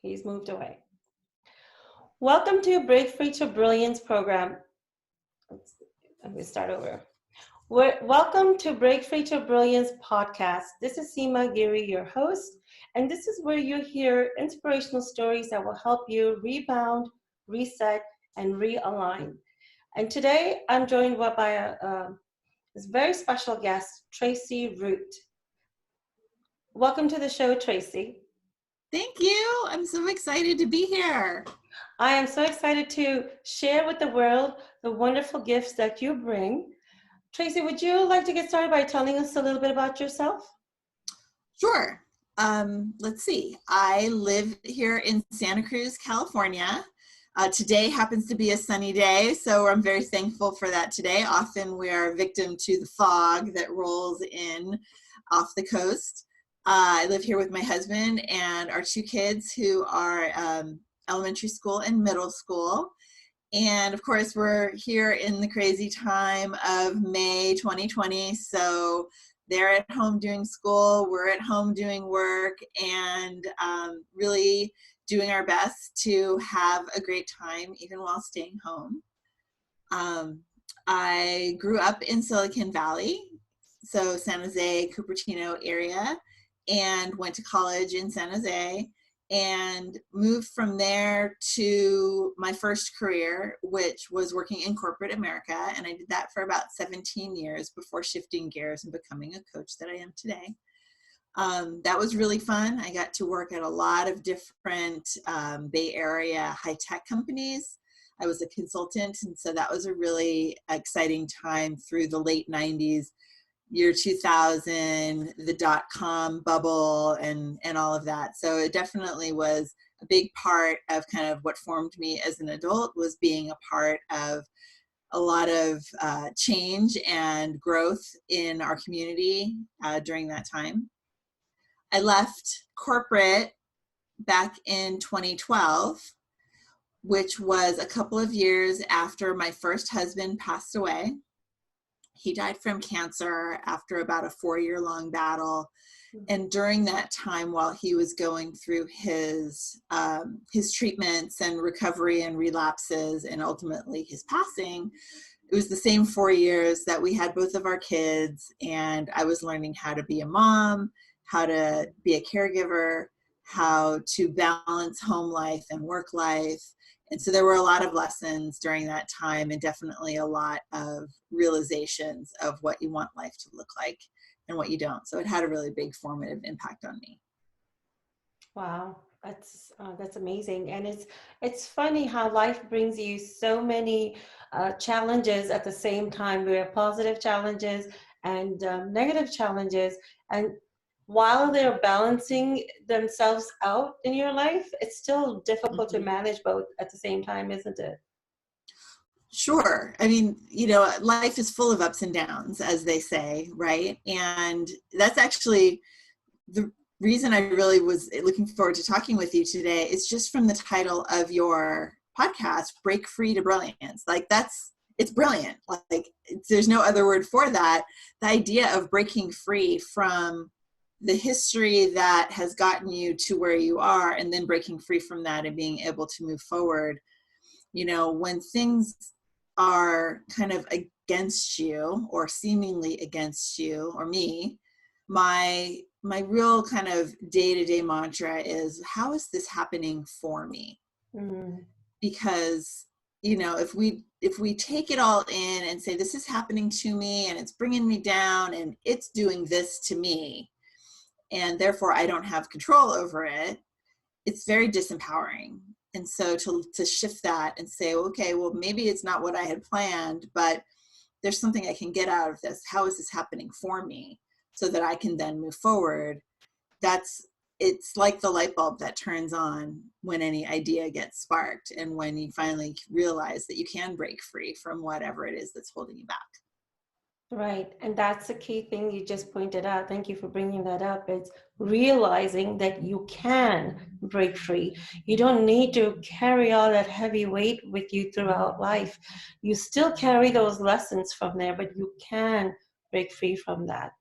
He's moved away. Welcome to Break Free to Brilliance program. Let me start over. Welcome to Break Free to Brilliance podcast. This is Seema Giri, your host, and this is where you hear inspirational stories that will help you rebound, reset, and realign. And today I'm joined by this very special guest, Tracie Root. Welcome to the show, Tracie. Thank you. I'm so excited to be here. I am so excited to share with the world the wonderful gifts that you bring. Tracie, would you like to get started by telling us a little bit about yourself? Sure. Let's see. I live here in Santa Cruz, California. Today happens to be a sunny day, so I'm very thankful for that today. Often we are victim to the fog that rolls in off the coast. I live here with my husband and our two kids who are elementary school and middle school. And of course, we're here in the crazy time of May 2020. So they're at home doing school, we're at home doing work, and really doing our best to have a great time even while staying home. I grew up in Silicon Valley, so San Jose, Cupertino area, and went to college in San Jose and moved from there to my first career, which was working in corporate America. And I did that for about 17 years before shifting gears and becoming a coach that I am today. That was really fun. I got to work at a lot of different Bay Area high-tech companies. I was a consultant, and so that was a really exciting time through the late 90s. Year 2000, the dot-com bubble, and all of that. So it definitely was a big part of kind of what formed me as an adult, was being a part of a lot of change and growth in our community during that time. I left corporate back in 2012, which was a couple of years after my first husband passed away. He died from cancer after about a 4-year-long battle. And during that time, while he was going through his treatments and recovery and relapses and ultimately his passing, it was the same 4 years that we had both of our kids, and I was learning how to be a mom, how to be a caregiver, how to balance home life and work life. And so there were a lot of lessons during that time, and definitely a lot of realizations of what you want life to look like and what you don't. So it had a really big formative impact on me. Wow, that's amazing. And it's funny how life brings you so many challenges at the same time. We have positive challenges and negative challenges, and while they're balancing themselves out in your life, it's still difficult to manage both at the same time, isn't it? Sure. I mean, life is full of ups and downs, as they say, right? And that's actually the reason I really was looking forward to talking with you today. Is just from the title of your podcast, Break Free to Brilliance. Like it's brilliant. There's no other word for that. The idea of breaking free from the history that has gotten you to where you are, and then breaking free from that and being able to move forward. When things are kind of against you or seemingly against you or me, my real kind of day-to-day mantra is, how is this happening for me? Because if we take it all in and say, this is happening to me and it's bringing me down and it's doing this to me, and therefore I don't have control over it, it's very disempowering. And so to shift that and say, okay, well, maybe it's not what I had planned, but there's something I can get out of this. How is this happening for me so that I can then move forward? It's like the light bulb that turns on when any idea gets sparked, and when you finally realize that you can break free from whatever it is that's holding you back. Right. And that's the key thing you just pointed out. Thank you for bringing that up. It's realizing that you can break free. You don't need to carry all that heavy weight with you throughout life. You still carry those lessons from there, but you can break free from that.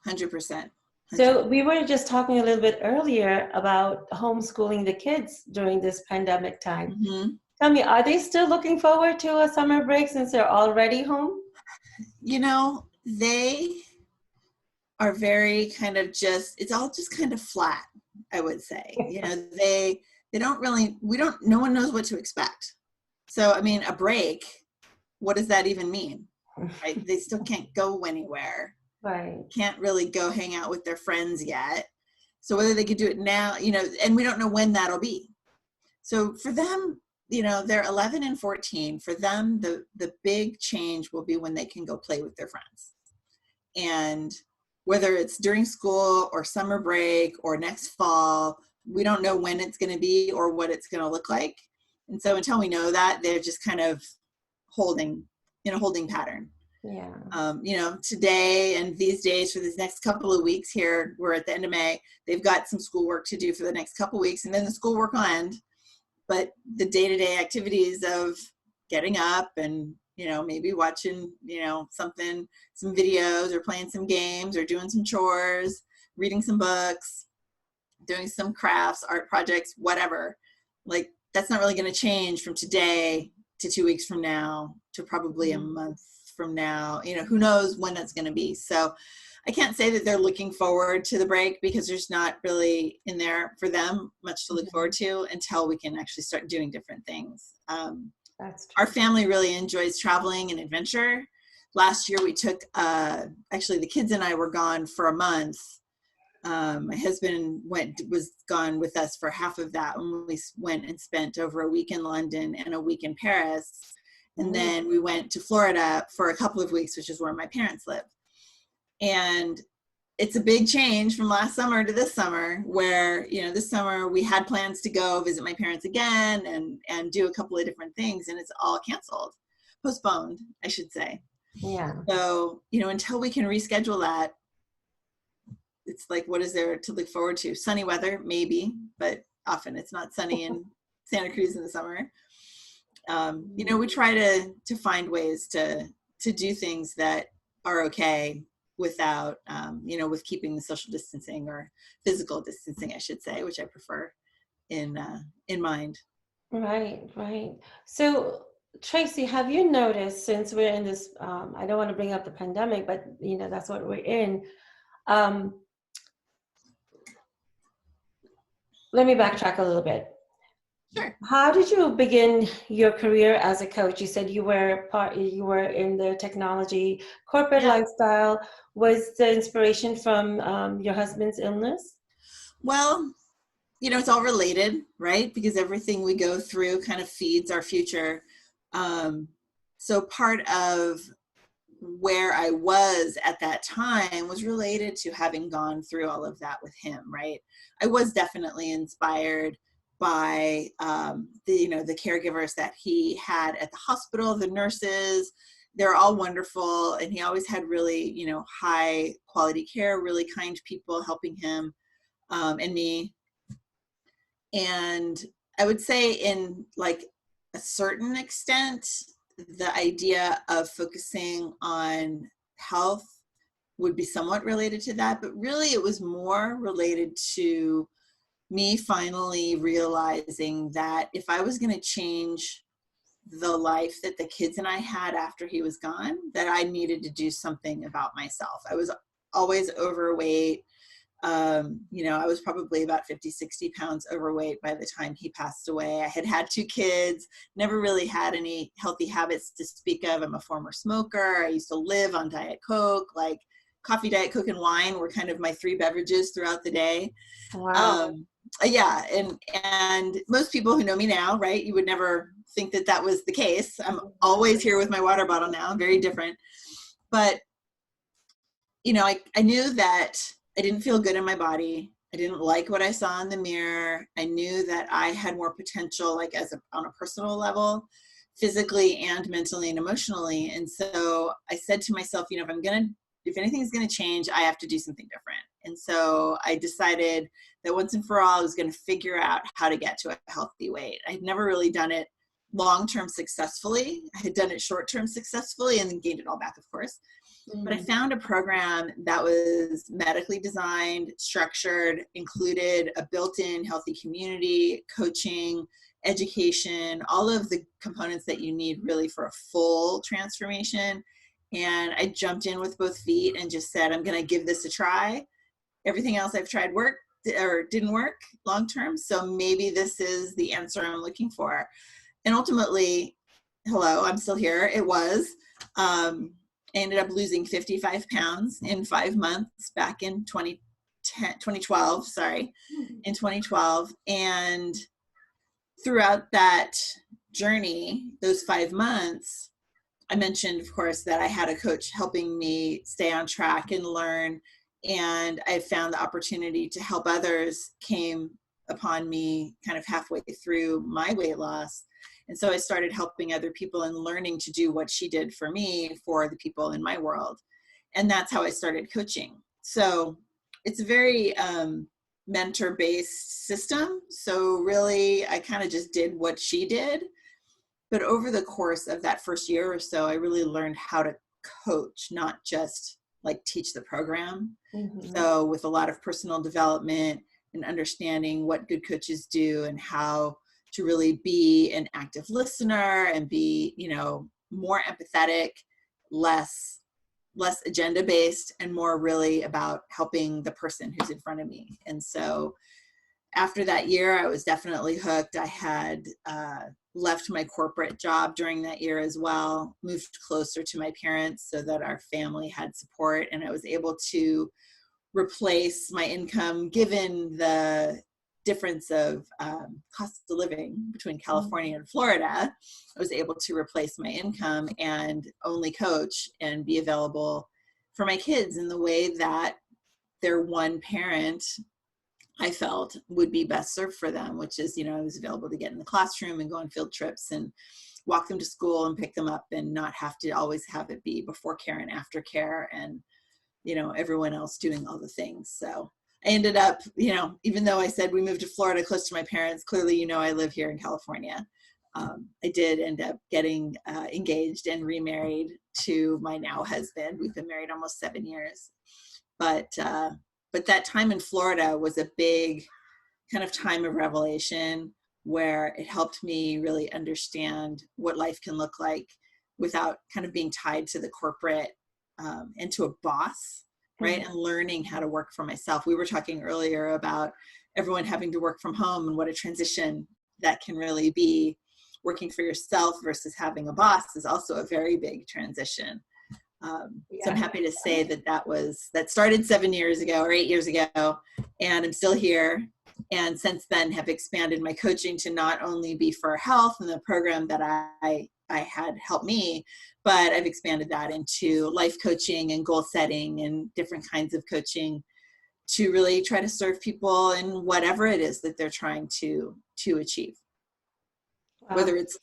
100%. So we were just talking a little bit earlier about homeschooling the kids during this pandemic time. Mm-hmm. Tell me, are they still looking forward to a summer break since they're already home? You know, they are very kind of it's all just kind of flat, I would say. You know, they don't really, no one knows what to expect. So, I mean, a break, what does that even mean? Right? They still can't go anywhere. Right. Can't really go hang out with their friends yet. So whether they could do it now, you know, and we don't know when that'll be. So for them, you know, they're 11 and 14. For them, the big change will be when they can go play with their friends. And whether it's during school or summer break or next fall, we don't know when it's going to be or what it's going to look like. And so until we know that, they're just kind of holding pattern. Yeah. You know, today and these days for these next couple of weeks here, we're at the end of May, they've got some schoolwork to do for the next couple of weeks, and then the schoolwork will end. But the day-to-day activities of getting up and, you know, maybe watching, you know, some videos or playing some games or doing some chores, reading some books, doing some crafts, art projects, whatever, like that's not really going to change from today to 2 weeks from now to probably a month from now. You know, who knows when that's going to be. So I can't say that they're looking forward to the break because there's not really in there for them much to look forward to until we can actually start doing different things. That's true. Our family really enjoys traveling and adventure. Last year we took, actually the kids and I were gone for a month. My husband was gone with us for half of that when we went and spent over a week in London and a week in Paris. And then we went to Florida for a couple of weeks, which is where my parents live. And it's a big change from last summer to this summer where, you know, this summer we had plans to go visit my parents again and do a couple of different things, and it's all canceled, postponed, I should say. Yeah. So, you know, until we can reschedule that, it's like, what is there to look forward to? Sunny weather, maybe, but often it's not sunny in Santa Cruz in the summer. You know, we try to find ways to do things that are okay without, you know, with keeping the social distancing or physical distancing, I should say, which I prefer in mind. Right, right. So, Tracie, have you noticed since we're in this, I don't want to bring up the pandemic, but you know, that's what we're in. Let me backtrack a little bit. Sure. How did you begin your career as a coach? You said you were in the technology corporate lifestyle. Was the inspiration from your husband's illness? Well, you know, it's all related, right? Because everything we go through kind of feeds our future. So part of where I was at that time was related to having gone through all of that with him, right? I was definitely inspired by the caregivers that he had at the hospital, the nurses. They're all wonderful, and he always had really, you know, high quality care, really kind people helping him and me. And I would say in like a certain extent, the idea of focusing on health would be somewhat related to that, but really it was more related to me finally realizing that if I was going to change the life that the kids and I had after he was gone, that I needed to do something about myself. I was always overweight. You know, I was probably about 50, 60 pounds overweight by the time he passed away. I had 2 kids, never really had any healthy habits to speak of. I'm a former smoker. I used to live on Diet Coke, like coffee, Diet Coke, and wine were kind of my 3 beverages throughout the day. Wow. Yeah. And most people who know me now, right, you would never think that that was the case. I'm always here with my water bottle now, very different. But, you know, I knew that I didn't feel good in my body. I didn't like what I saw in the mirror. I knew that I had more potential, like on a personal level, physically and mentally and emotionally. And so I said to myself, you know, if anything's going to change, I have to do something different. And so I decided that once and for all, I was going to figure out how to get to a healthy weight. I had never really done it long-term successfully. I had done it short-term successfully and then gained it all back, of course. But I Mm. found a program that was medically designed, structured, included a built-in healthy community, coaching, education, all of the components that you need really for a full transformation. And I jumped in with both feet and just said, I'm going to give this a try. Everything else I've tried worked or didn't work long term. So maybe this is the answer I'm looking for. And ultimately, hello, I'm still here. It was. I ended up losing 55 pounds in 5 months back in 2012, in 2012. And throughout that journey, those 5 months, I mentioned, of course, that I had a coach helping me stay on track and learn. And I found the opportunity to help others came upon me kind of halfway through my weight loss. And so I started helping other people and learning to do what she did for me for the people in my world. And that's how I started coaching. So it's a very mentor-based system. So really, I kind of just did what she did. But over the course of that first year or so, I really learned how to coach, not just like teach the program. Mm-hmm. So with a lot of personal development and understanding what good coaches do and how to really be an active listener and be, more empathetic, less agenda based, and more really about helping the person who's in front of me. And so after that year, I was definitely hooked. I had left my corporate job during that year as well, moved closer to my parents so that our family had support, and I was able to replace my income given the difference of cost of living between California and Florida. I was able to replace my income and only coach and be available for my kids in the way that their one parent I felt would be best served for them, which is, I was available to get in the classroom and go on field trips and walk them to school and pick them up and not have to always have it be before care and after care and, everyone else doing all the things. So I ended up, even though I said we moved to Florida close to my parents, clearly, I live here in California. I did end up getting engaged and remarried to my now husband. We've been married almost 7 years. But that time in Florida was a big kind of time of revelation where it helped me really understand what life can look like without kind of being tied to the corporate and to a boss, right? Mm-hmm. And learning how to work for myself. We were talking earlier about everyone having to work from home and what a transition that can really be. Working for yourself versus having a boss is also a very big transition. So I'm happy to say that started 7 years ago or 8 years ago, and I'm still here. And since then have expanded my coaching to not only be for health and the program that I had helped me, but I've expanded that into life coaching and goal setting and different kinds of coaching to really try to serve people in whatever it is that they're trying to achieve. Wow. Whether it's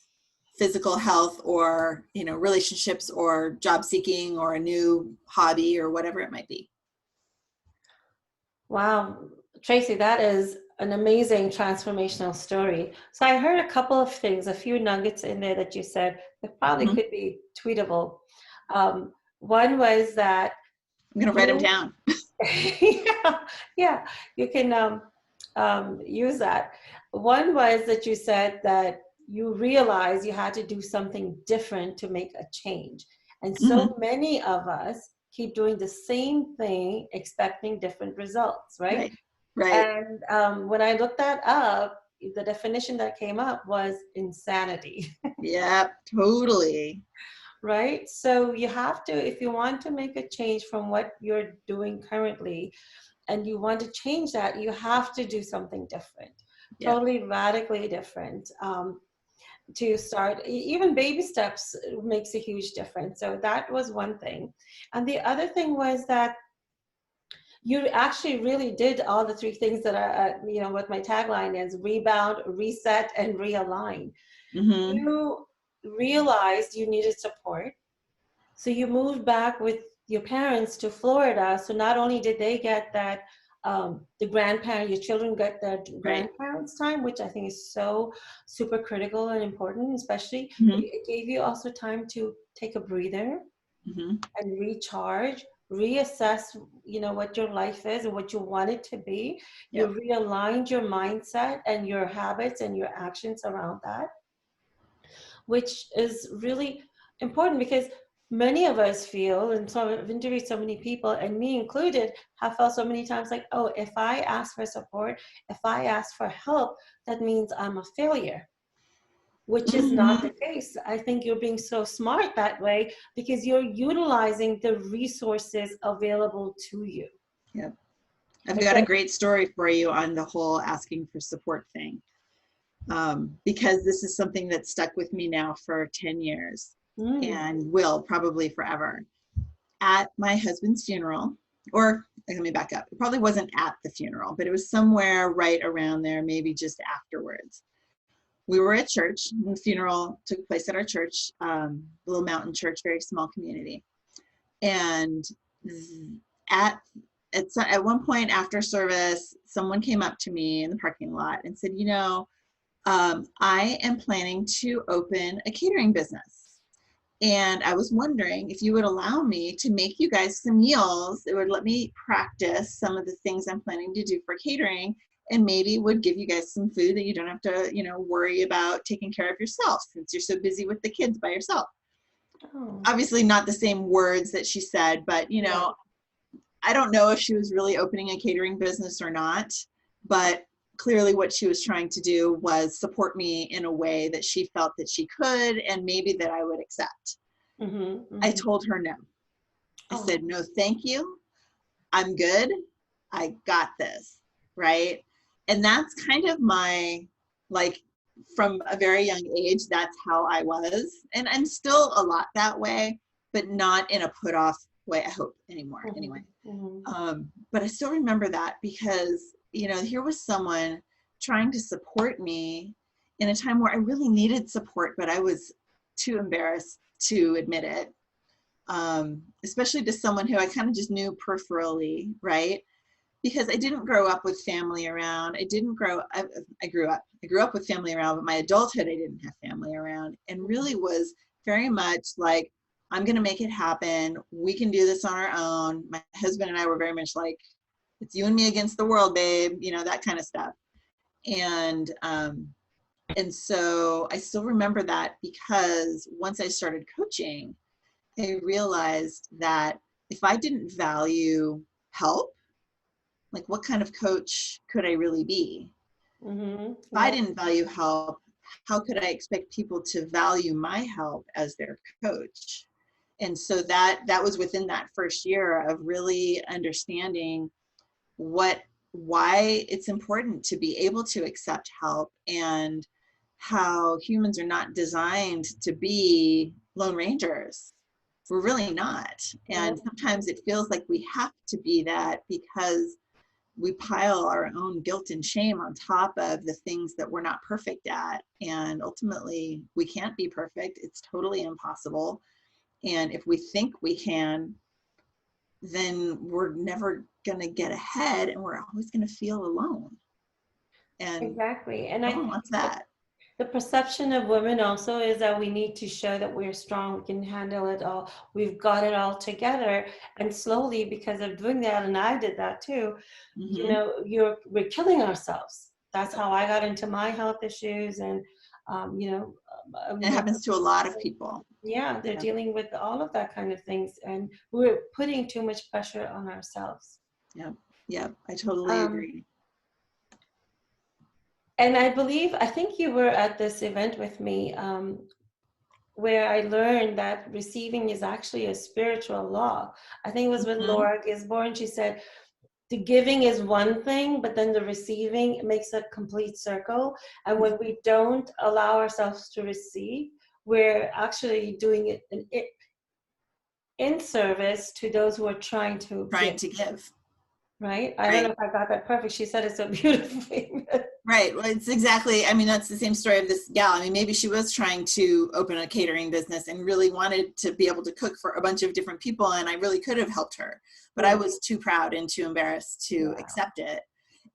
physical health or, relationships or job seeking or a new hobby or whatever it might be. Wow, Tracie, that is an amazing transformational story. So I heard a couple of things, a few nuggets in there that you said that probably could be tweetable. One was that I'm going to write them down. yeah, you can use that. One was that you said that you realized you had to do something different to make a change. And so many of us keep doing the same thing, expecting different results, right? Right. And when I looked that up, the definition that came up was insanity. Yeah, totally. Right? So you have to, if you want to make a change from what you're doing currently, and you want to change that, you have to do something different, totally radically different. To start, even baby steps makes a huge difference. So that was one thing. And the other thing was that you actually really did all the three things that are, what my tagline is: rebound, reset, and realign. You realized you needed support. So you moved back with your parents to Florida. So not only did they get that, your children get their grandparents' time, which I think is so super critical and important, especially, but it gave you also time to take a breather, Mm-hmm. and recharge, reassess, what your life is and what you want it to be. You Yep. realigned your mindset and your habits and your actions around that, which is really important because many of us feel, and so I've interviewed so many people, and me included, have felt so many times like, oh, if I ask for support, if I ask for help, that means I'm a failure, which is not Mm-hmm. the case. I think you're being so smart that way because you're utilizing the resources available to you. Yep. I've Is got a that, great story for you on the whole asking for support thing. Because this is something that's stuck with me now for 10 years mm, and will probably forever. At my husband's funeral, or let me back up. It probably wasn't at the funeral, but it was somewhere right around there, maybe just afterwards. We were at church. The funeral took place at our church, little mountain church, very small community. And at at one point after service, someone came up to me in the parking lot and said, I am planning to open a catering business. And I was wondering if you would allow me to make you guys some meals that would let me practice some of the things I'm planning to do for catering, and maybe would give you guys some food that you don't have to, worry about taking care of yourself since you're so busy with the kids by yourself. oh, Obviously not the same words that she said, but right. I don't know if she was really opening a catering business or not, but clearly what she was trying to do was support me in a way that she felt that she could and maybe that I would accept. Mm-hmm, I mm-hmm. told her no. I Oh, said, no, thank you. I'm good. I got this. Right. And that's kind of my, like, from a very young age, that's how I was. And I'm still a lot that way, but not in a put off way, I hope, anymore. Anyway. mm-hmm, mm-hmm. But I still remember that because, here was someone trying to support me in a time where I really needed support, but I was too embarrassed to admit it. Especially to someone who I kind of just knew peripherally, right? Because I didn't grow up with family around. I grew up with family around, but my adulthood, I didn't have family around, and really was very much like, I'm going to make it happen. We can do this on our own. My husband and I were very much like, it's you and me against the world, babe, that kind of stuff. And, and so I still remember that because once I started coaching, I realized that if I didn't value help, like what kind of coach could I really be? Mm-hmm. If I Yeah. didn't value help, how could I expect people to value my help as their coach? And so that was within that first year of really understanding why it's important to be able to accept help, and how humans are not designed to be lone rangers. We're really not. And No. sometimes it feels like we have to be that because we pile our own guilt and shame on top of the things that we're not perfect at. And ultimately, we can't be perfect. It's totally impossible. And if we think we can, then we're never going to get ahead, and we're always going to feel alone. And Exactly. And no I one think wants that. the perception of women also is that we need to show that we're strong, we can handle it all, we've got it all together. And slowly, because of doing that, and I did that too, Mm-hmm. we're killing ourselves. That's how I got into my health issues. And um, you know, It my happens to a lot of people. yeah, they're Yeah. dealing with all of that kind of things, and we're putting too much pressure on ourselves. Yeah. Yeah. I totally Um, agree. and I think you were at this event with me, where I learned that receiving is actually a spiritual law. I think it was with Mm-hmm. Laura Gisborne. She said the giving is one thing, but then the receiving makes a complete circle. And when we don't allow ourselves to receive, we're actually doing it in service to those who are trying to Trying give, to give. right? I don't know Right. if I got that perfect. She said it so beautifully. Right. Well, it's exactly, I mean, that's the same story of this gal. I mean, maybe she was trying to open a catering business and really wanted to be able to cook for a bunch of different people. And I really could have helped her, but I Yeah. was too proud and too embarrassed to Wow. accept it.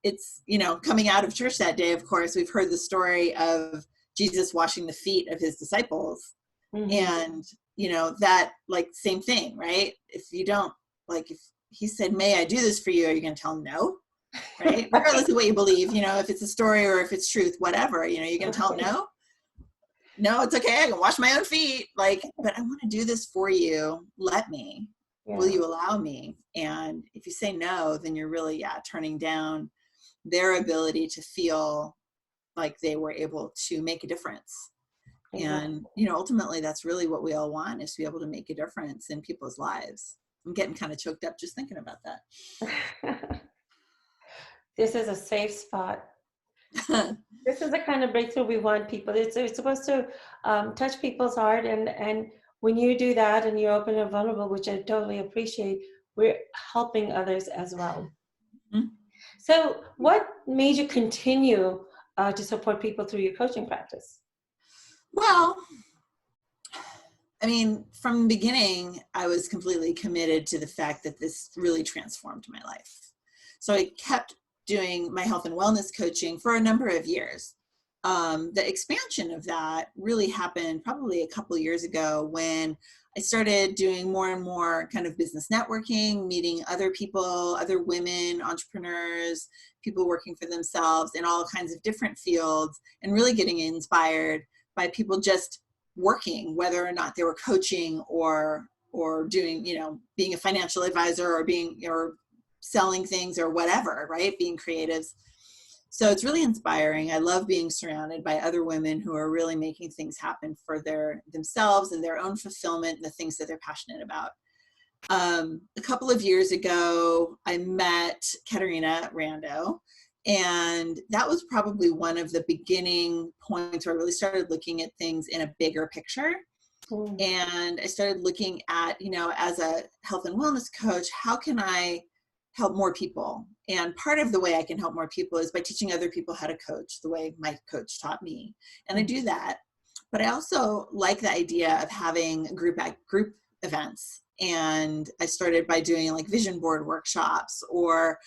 It's, coming out of church that day, of course, we've heard the story of Jesus washing the feet of his disciples. Mm-hmm. And you know, that like same thing, right? If you don't, like, if he said, may I do this for you, are you going to tell him no? Right? Regardless of what you believe, you know, if it's a story or if it's truth, whatever, you know, you're going to tell him no? No, it's okay. I can wash my own feet. Like, but I want to do this for you. Let me. Yeah. Will you allow me? And if you say no, then you're really, turning down their ability to feel like they were able to make a difference. And, you know, ultimately that's really what we all want, is to be able to make a difference in people's lives. I'm getting kind of choked up just thinking about that. This is a safe spot. This is the kind of breakthrough we want people. It's supposed to touch people's heart, and when you do that and you're open and vulnerable, which I totally appreciate, we're helping others as well. Mm-hmm. So what made you continue to support people through your coaching practice? Well, I mean, from the beginning, I was completely committed to the fact that this really transformed my life. So I kept doing my health and wellness coaching for a number of years. The expansion of that really happened probably a couple of years ago when I started doing more and more kind of business networking, meeting other people, other women, entrepreneurs, people working for themselves in all kinds of different fields, and really getting inspired by people just working, whether or not they were coaching or doing, you know, being a financial advisor or selling things or whatever, right? Being creatives. So it's really inspiring. I love being surrounded by other women who are really making things happen for themselves and their own fulfillment and the things that they're passionate about. A couple of years ago, I met Katerina Rando, and that was probably one of the beginning points where I really started looking at things in a bigger picture. And I started looking at, you know, as a health and wellness coach, how can I help more people? And part of the way I can help more people is by teaching other people how to coach the way my coach taught me. And I do that. But I also like the idea of having group events. And I started by doing like vision board workshops, or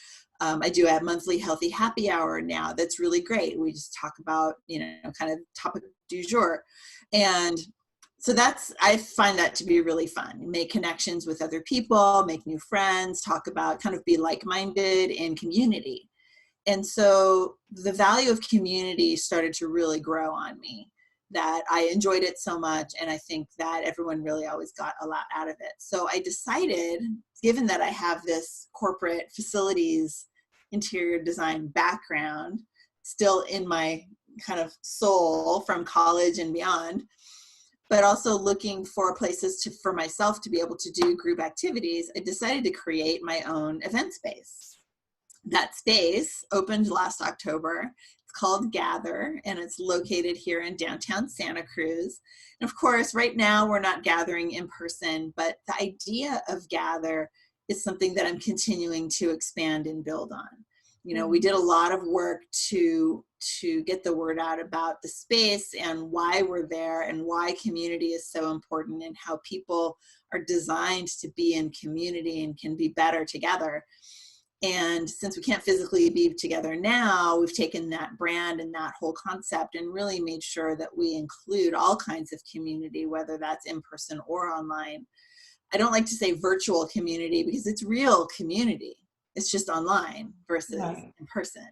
I do a monthly healthy happy hour now. That's really great. We just talk about, you know, kind of topic du jour. And so I find that to be really fun. Make connections with other people, make new friends, talk about, kind of be like-minded in community. And so the value of community started to really grow on me, that I enjoyed it so much. And I think that everyone really always got a lot out of it. So I decided, given that I have this corporate facilities interior design background still in my kind of soul from college and beyond, but also looking for places for myself to be able to do group activities, I decided to create my own event space. That space opened last October. It's called Gather, and it's located here in downtown Santa Cruz. And of course, right now we're not gathering in person, but the idea of Gather is something that I'm continuing to expand and build on. You know, we did a lot of work to get the word out about the space and why we're there and why community is so important and how people are designed to be in community and can be better together. And since we can't physically be together now, we've taken that brand and that whole concept and really made sure that we include all kinds of community, whether that's in person or online. I don't like to say virtual community because it's real community. It's just online versus in person.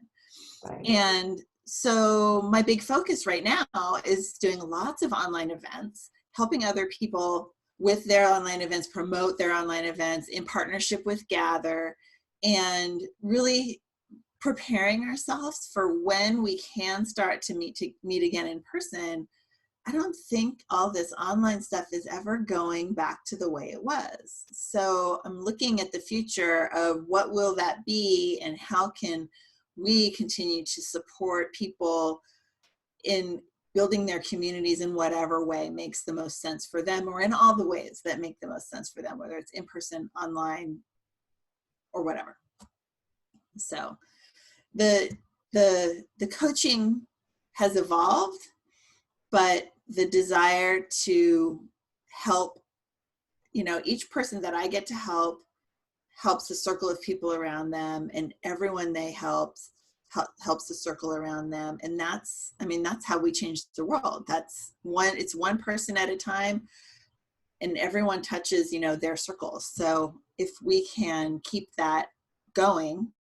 Right. And so my big focus right now is doing lots of online events, helping other people with their online events, promote their online events in partnership with Gather, and really preparing ourselves for when we can start to meet again in person. I don't think all this online stuff is ever going back to the way it was. So I'm looking at the future of what will that be and how can we continue to support people in building their communities in whatever way makes the most sense for them, or in all the ways that make the most sense for them, whether it's in person, online, or whatever. So the coaching has evolved, but the desire to help, you know, each person that I get to help helps the circle of people around them, and everyone they helps the circle around them. And that's how we change the world. It's one person at a time. and everyone touches, their circles. So if we can keep that going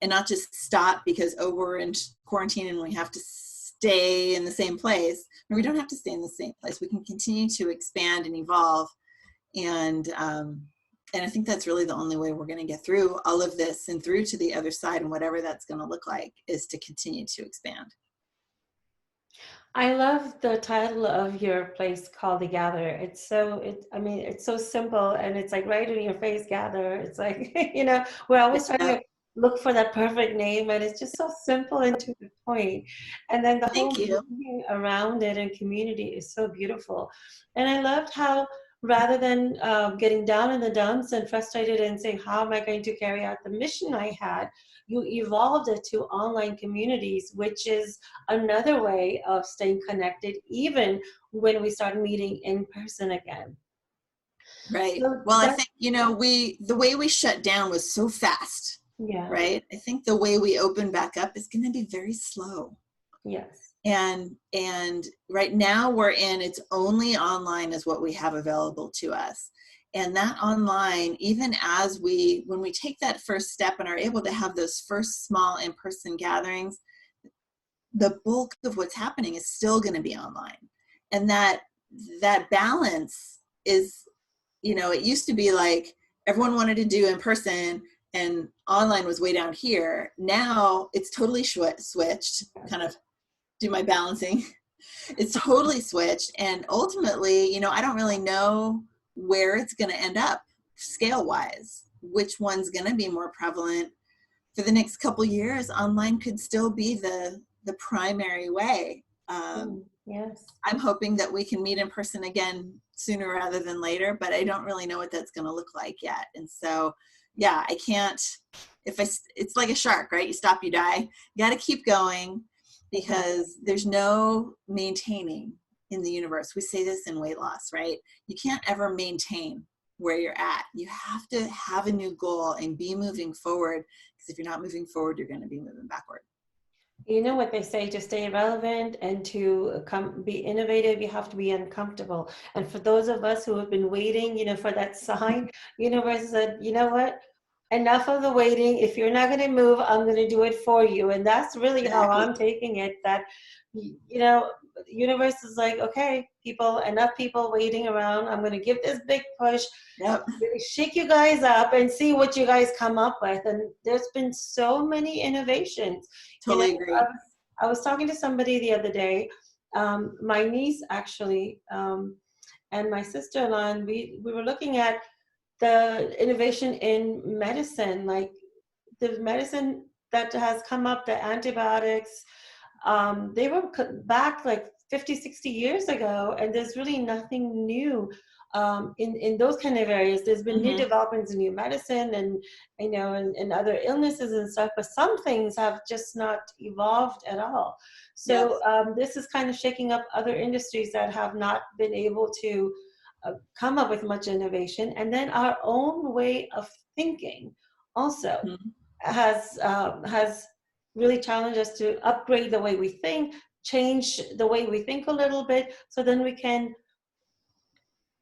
and not just stop because, oh, we're in quarantine and we have to stay in the same place. No, we don't have to stay in the same place. We can continue to expand and evolve. And I think that's really the only way we're going to get through all of this and through to the other side, and whatever that's going to look like, is to continue to expand. I love the title of your place called The Gather. It's so simple, and it's like right in your face, Gather. It's like, we're always trying to look for that perfect name, and it's just so simple and to the point. And then the whole meaning around it and community is so beautiful. And I loved how, rather than getting down in the dumps and frustrated and saying, how am I going to carry out the mission I had, you evolved it to online communities, which is another way of staying connected, even when we start meeting in person again. Right. So well, I think, the way we shut down was so fast. Yeah. Right. I think the way we open back up is going to be very slow. Yes. And right now it's only online is what we have available to us. And that online, even when we take that first step and are able to have those first small in-person gatherings, the bulk of what's happening is still going to be online. And that balance is, it used to be like everyone wanted to do in person and online was way down here. Now it's totally switched, kind of do my balancing. It's totally switched. And ultimately, I don't really know where it's going to end up scale wise, which one's going to be more prevalent. For the next couple of years, online could still be the primary way. Yes. I'm hoping that we can meet in person again sooner rather than later, but I don't really know what that's going to look like yet. And so, yeah, I can't, it's like a shark, right? You stop, you die. You got to keep going, because there's no maintaining in the universe. We say this in weight loss, right? You can't ever maintain where you're at. You have to have a new goal and be moving forward, because if you're not moving forward, you're going to be moving backward. You know what they say, to stay relevant and to be innovative, you have to be uncomfortable. And for those of us who have been waiting, for that sign, universe said, you know what? Enough of the waiting. If you're not going to move, I'm going to do it for you. And that's really how I'm taking it, that, universe is like, okay, enough people waiting around. I'm going to give this big push. Yep. Really shake you guys up and see what you guys come up with. And there's been so many innovations. Totally agree. I was talking to somebody the other day, my niece actually, and my sister-in-law, and we were looking at the innovation in medicine, like the medicine that has come up, the antibiotics, they were back like 50, 60 years ago, and there's really nothing new in those kind of areas. There's been new developments in new medicine and, and other illnesses and stuff, but some things have just not evolved at all. So this is kind of shaking up other industries that have not been able to come up with much innovation. And then our own way of thinking also has really challenged us to upgrade the way we think, change the way we think a little bit, so then we can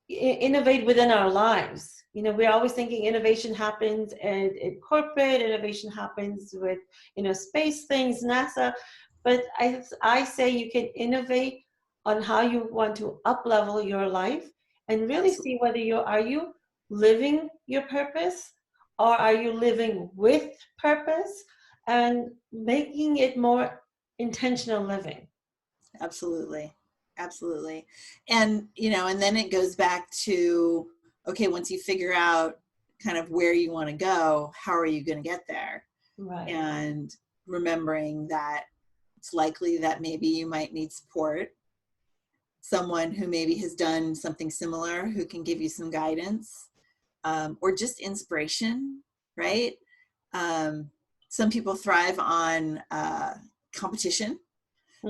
innovate within our lives. We're always thinking innovation happens in corporate, innovation happens with, space things, NASA. But I say you can innovate on how you want to up-level your life and really see whether are you living your purpose, or are you living with purpose, and making it more intentional living. Absolutely. And, and then it goes back to, okay, once you figure out kind of where you want to go, how are you going to get there? Right. And remembering that it's likely that maybe you might need support, someone who maybe has done something similar who can give you some guidance, or just inspiration, right? Some people thrive on competition.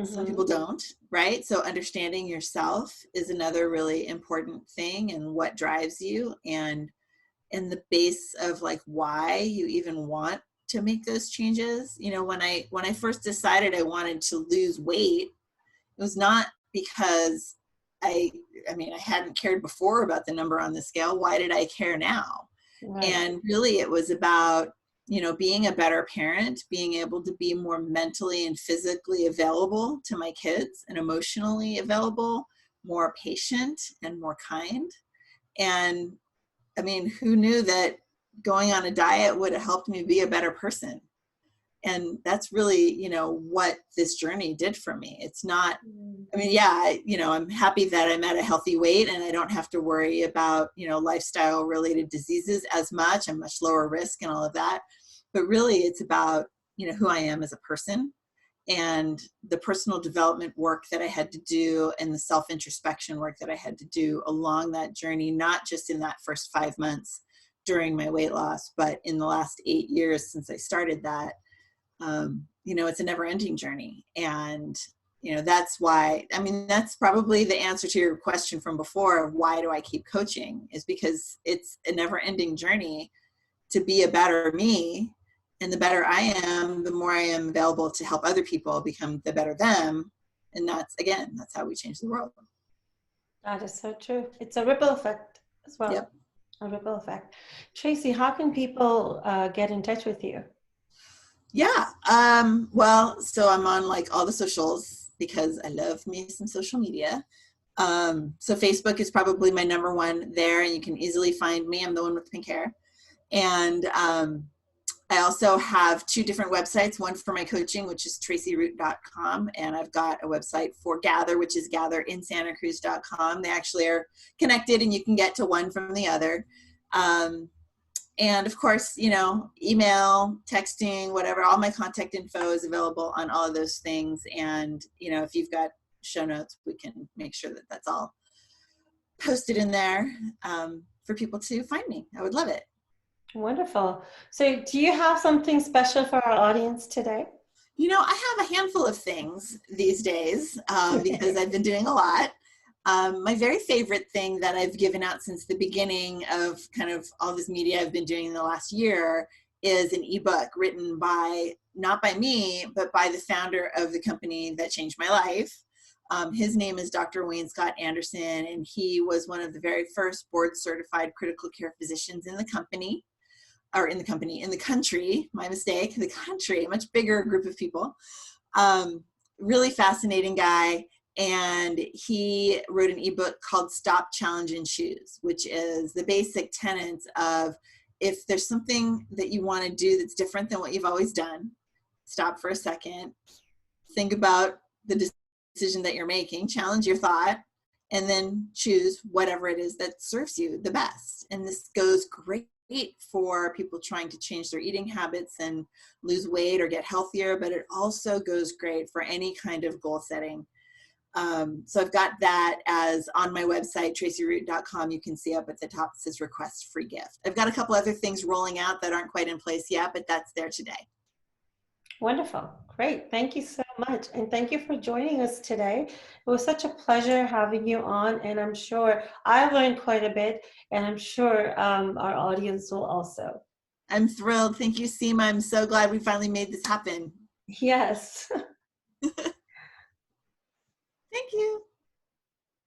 Some people don't, right? So understanding yourself is another really important thing, and what drives you, and the base of like why you even want to make those changes. When I first decided I wanted to lose weight, it was not because I mean, I hadn't cared before about the number on the scale. Why did I care now? Right. And really it was about, you know, being a better parent, being able to be more mentally and physically available to my kids and emotionally available, more patient and more kind. And I mean, who knew that going on a diet would have helped me be a better person? And that's really, you know, what this journey did for me. It's not, I mean, yeah, you know, I'm happy that I'm at a healthy weight and I don't have to worry about, you know, lifestyle related diseases as much. I'm much lower risk and all of that. But really it's about, you know, who I am as a person and the personal development work that I had to do and the self-introspection work that I had to do along that journey, not just in that first 5 months during my weight loss, but in the last 8 years since I started that. You know, it's a never-ending journey. And, you know, that's why, I mean, that's probably the answer to your question from before of why do I keep coaching, is because it's a never-ending journey to be a better me. And the better I am, the more I am available to help other people become the better them. And that's, again, that's how we change the world. That is so true. It's a ripple effect as well. Yep. A ripple effect. Tracie, how can people get in touch with you? Yeah. Well, so I'm on like all the socials because I love me some social media. So Facebook is probably my number one there, and you can easily find me. I'm the one with pink hair. And I also have 2 different websites, one for my coaching, which is tracieroot.com. And I've got a website for Gather, which is gatherinsantacruz.com. They actually are connected and you can get to one from the other. And of course, you know, email, texting, whatever, all my contact info is available on all of those things. And, you know, if you've got show notes, we can make sure that that's all posted in there for people to find me. I would love it. Wonderful. So do you have something special for our audience today? You know, I have a handful of things these days because I've been doing a lot. My very favorite thing that I've given out since the beginning of kind of all this media I've been doing in the last year is an ebook written by, not by me, but by the founder of the company that changed my life. His name is Dr. Wayne Scott Anderson, and he was one of the very first board certified critical care physicians in the company. Or in the country, my mistake, the country, a much bigger group of people. Really fascinating guy. And he wrote an ebook called Stop, Challenge, and Choose, which is the basic tenets of if there's something that you want to do that's different than what you've always done, stop for a second, think about the decision that you're making, challenge your thought, and then choose whatever it is that serves you the best. And this goes great for people trying to change their eating habits and lose weight or get healthier, but it also goes great for any kind of goal setting. So I've got that as on my website, tracieroot.com. You can see up at the top, it says request free gift. I've got a couple other things rolling out that aren't quite in place yet, but that's there today. Wonderful. Great. Thank you so much. And thank you for joining us today. It was such a pleasure having you on. And I'm sure I learned quite a bit, and I'm sure our audience will also. I'm thrilled. Thank you, Seema. I'm so glad we finally made this happen. Yes. Thank you.